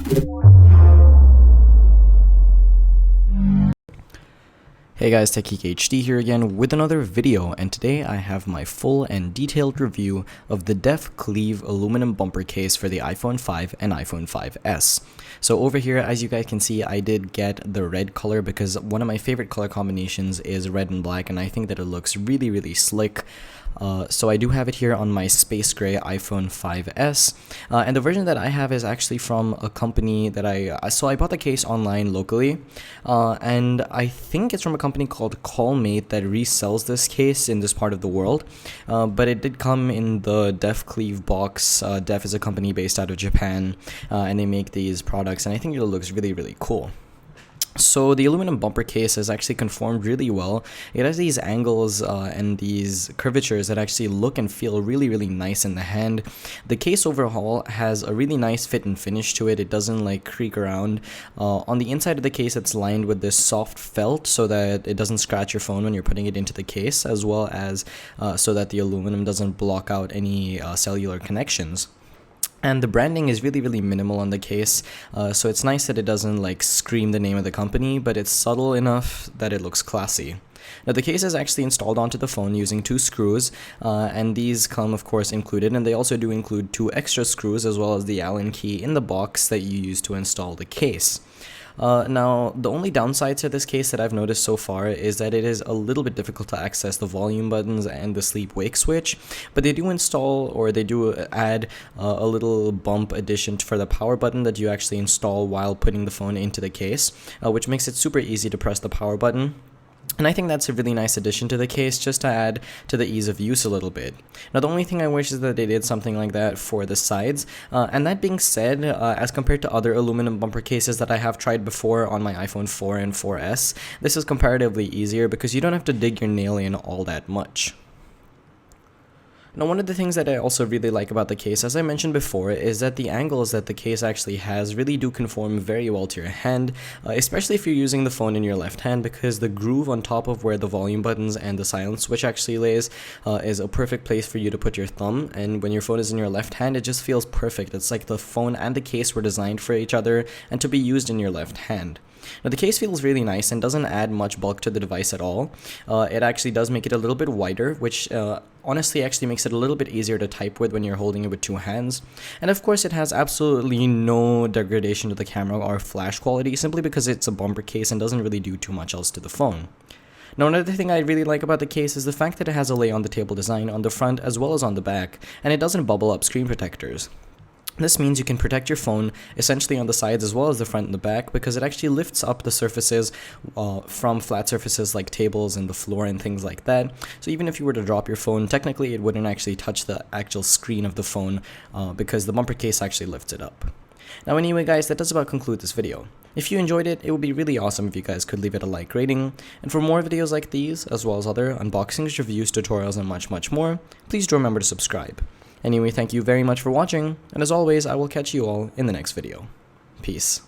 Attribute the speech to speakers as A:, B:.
A: Hey guys, TechGeekHD here again with another video, and today I have my full and detailed review of the Deff Cleave aluminum bumper case for the iPhone 5 and iPhone 5S. So over here, as you guys can see, I did get the red color because one of my favorite color combinations is red and black, and I think that it looks really slick. So I do have it here on my space gray iPhone 5S, and the version that I have is actually from a company that I bought the case online locally, and I think it's from a company called Callmate that resells this case in this part of the world, but it did come in the Deff Cleave box. Deff is a company based out of Japan, and they make these products, and I think it looks really cool. So the aluminum bumper case is actually conformed really well. It has these angles and these curvatures that actually look and feel really nice in the hand. The case overall has a really nice fit and finish to it. It doesn't like creak around. On the inside of the case, it's lined with this soft felt so that it doesn't scratch your phone when you're putting it into the case, as well as so that the aluminum doesn't block out any cellular connections. And the branding is really minimal on the case, so it's nice that it doesn't like scream the name of the company, but it's subtle enough that it looks classy. Now the case is actually installed onto the phone using 2 screws, and these come of course included, and they also do include 2 extra screws as well as the Allen key in the box that you use to install the case. Now, the only downside to this case that I've noticed so far is that it is a little bit difficult to access the volume buttons and the sleep-wake switch, but they do install, or they do add a little bump addition for the power button that you actually install while putting the phone into the case, which makes it super easy to press the power button. And I think that's a really nice addition to the case, just to add to the ease of use a little bit. Now the only thing I wish is that they did something like that for the sides, and that being said, as compared to other aluminum bumper cases that I have tried before on my iPhone 4 and 4S, this is comparatively easier because you don't have to dig your nail in all that much. Now one of the things that I also really like about the case, as I mentioned before, is that the angles that the case actually has really do conform very well to your hand, especially if you're using the phone in your left hand, because the groove on top of where the volume buttons and the silent switch actually lays is a perfect place for you to put your thumb, and when your phone is in your left hand, it just feels perfect. It's like the phone and the case were designed for each other and to be used in your left hand. Now the case feels really nice and doesn't add much bulk to the device at all. It actually does make it a little bit wider, which honestly actually makes it a little bit easier to type with when you're holding it with 2 hands. And of course it has absolutely no degradation to the camera or flash quality, simply because it's a bumper case and doesn't really do too much else to the phone. Now another thing I really like about the case is the fact that it has a lay on the table design on the front as well as on the back, and it doesn't bubble up screen protectors. This means you can protect your phone essentially on the sides as well as the front and the back, because it actually lifts up the surfaces from flat surfaces like tables and the floor and things like that. So even if you were to drop your phone, technically it wouldn't actually touch the actual screen of the phone because the bumper case actually lifts it up. Now anyway guys, that does about conclude this video. If you enjoyed it, it would be really awesome if you guys could leave it a like rating. And for more videos like these, as well as other unboxings, reviews, tutorials, and much more, please do remember to subscribe. Anyway, thank you very much for watching, and as always, I will catch you all in the next video. Peace.